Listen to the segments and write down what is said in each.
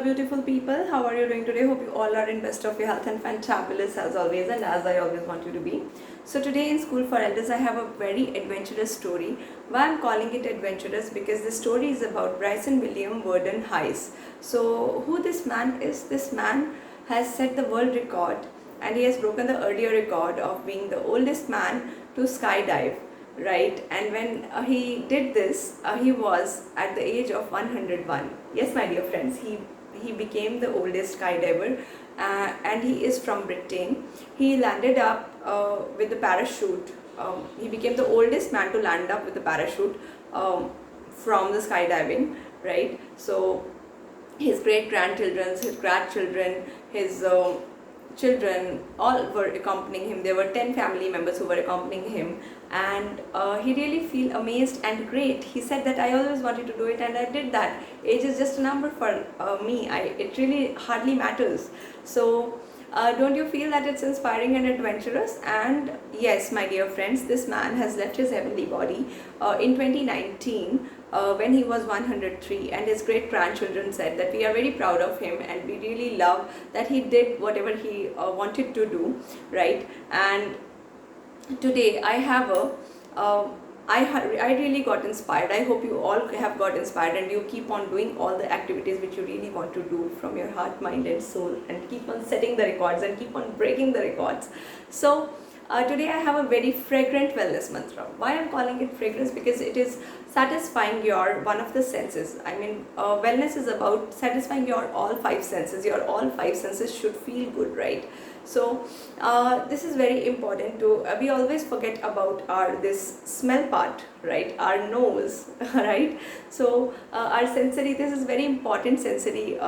Beautiful people, how are you doing today? Hope you all are in best of your health and fantabulous as always, and as I always want you to be. So today in School for Elders I have a very adventurous story. Why I'm calling it adventurous? Because the story is about Bryson William Worden Hayes. So who this man is? This man has set the world record and he has broken the earlier record of being the oldest man to skydive, right? And when he did this, he was at the age of 101. Yes, my dear friends, he became the oldest skydiver, and he is from Britain. He landed up with the parachute. He became the oldest man to land up with the parachute from the skydiving, right? So his great grandchildren, his grandchildren, his children all were accompanying him. There were 10 family members who were accompanying him, and he really feel amazed and great. He said that I always wanted to do it and I did that. Age is just a number for me. It really hardly matters. So don't you feel that it's inspiring and adventurous? And yes, my dear friends, this man has left his heavenly body in 2019 when he was 103, and his great grandchildren said that we are very proud of him and we really love that he did whatever he wanted to do, right? And today I have a I really got inspired. I hope you all have got inspired and you keep on doing all the activities which you really want to do from your heart, mind and soul, and keep on setting the records and keep on breaking the records. So today I have a very fragrant wellness mantra. Why I'm calling it fragrance? Because it is satisfying your one of the senses. I mean, wellness is about satisfying your all five senses. Your all five senses should feel good, right? So this is very important to we always forget about our this smell part, right? Our nose right? So our sensory, this is very important sensory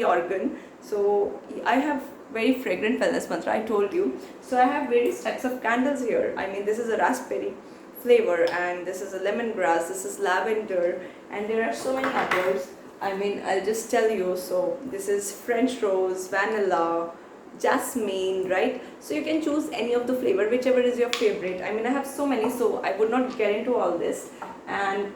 organ. So I have very fragrant wellness mantra, I told you. So I have various types of candles here. I mean, this is a raspberry flavor, and this is a lemongrass, this is lavender, and there are so many others. I mean, I'll just tell you. So this is French rose, vanilla, jasmine, right? So you can choose any of the flavor, whichever is your favorite. I mean, I have so many, so I would not get into all this. And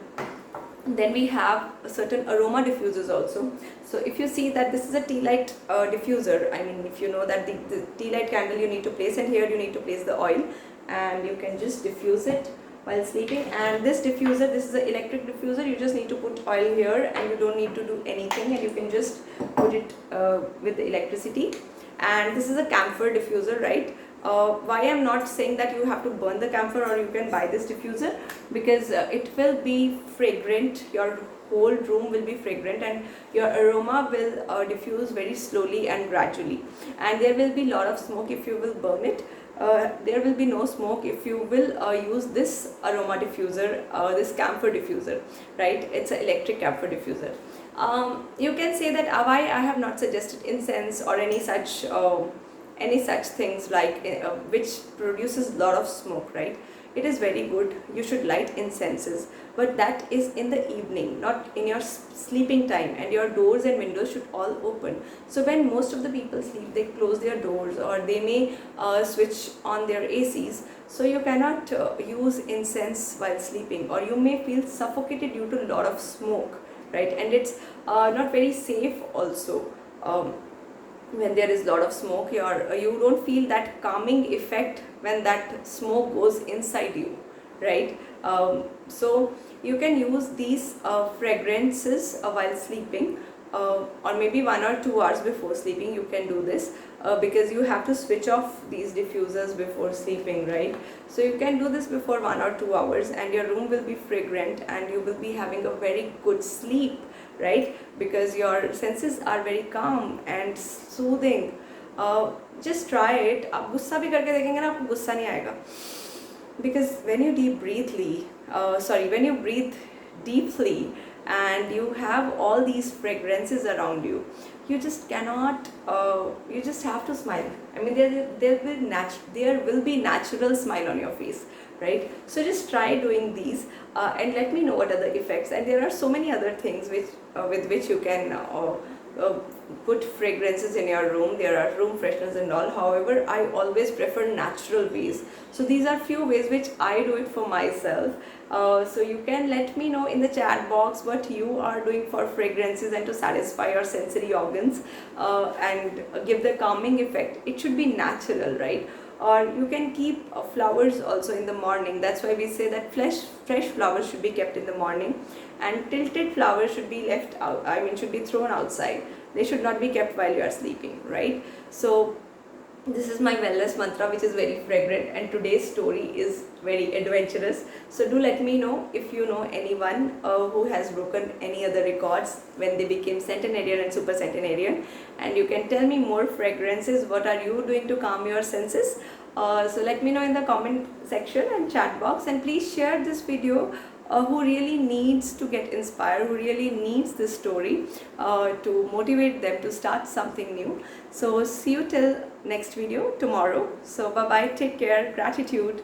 then we have certain aroma diffusers also. So if you see that this is a tea light diffuser, I mean, if you know that the tea light candle you need to place, and here you need to place the oil, and you can just diffuse it while sleeping. And this diffuser, this is an electric diffuser. You just need to put oil here and you don't need to do anything, and you can just put it with the electricity. And this is a camphor diffuser, right? Why I'm not saying that you have to burn the camphor or you can buy this diffuser, because it will be fragrant. Your whole room will be fragrant and your aroma will diffuse very slowly and gradually, and there will be a lot of smoke if you will burn it. There will be no smoke if you will use this aroma diffuser, this camphor diffuser, right? It's an electric camphor diffuser. You can say that why I have not suggested incense or any such things like which produces a lot of smoke, right? It is very good. You should light incenses, but that is in the evening, not in your sleeping time, and your doors and windows should all open. So when most of the people sleep, they close their doors, or they may switch on their ACs. So you cannot use incense while sleeping, or you may feel suffocated due to a lot of smoke, right? And it's not very safe also. When there is a lot of smoke, you don't feel that calming effect when that smoke goes inside you, right? So you can use these fragrances while sleeping, or maybe 1 or 2 hours before sleeping you can do this, because you have to switch off these diffusers before sleeping, right? So you can do this before 1 or 2 hours, and your room will be fragrant and you will be having a very good sleep, right? Because your senses are very calm and soothing. Just try it. आप गुस्सा भी करके देखेंगे ना, आपको गुस्सा नहीं आएगा. Because when you when you breathe deeply and you have all these fragrances around you, you just cannot, you just have to smile. I mean, there will be natural smile on your face, right? So just try doing these and let me know what are the effects. And there are so many other things which with which you can put fragrances in your room. There are room fresheners and all. However, I always prefer natural ways. So these are few ways which I do it for myself. So you can let me know in the chat box what you are doing for fragrances and to satisfy your sensory organs and give the calming effect. It should be natural, right? Or you can keep flowers also in the morning. That's why we say that fresh flowers should be kept in the morning, and tilted flowers should be left out, I mean should be thrown outside. They should not be kept while you are sleeping, right? So this is my wellness mantra, which is very fragrant, and today's story is very adventurous. So do let me know if you know anyone who has broken any other records when they became centenarian and super centenarian, and you can tell me more fragrances. What are you doing to calm your senses? So let me know in the comment section and chat box, and please share this video who really needs to get inspired, who really needs this story to motivate them to start something new. So see you till next video tomorrow. So bye bye, take care, gratitude.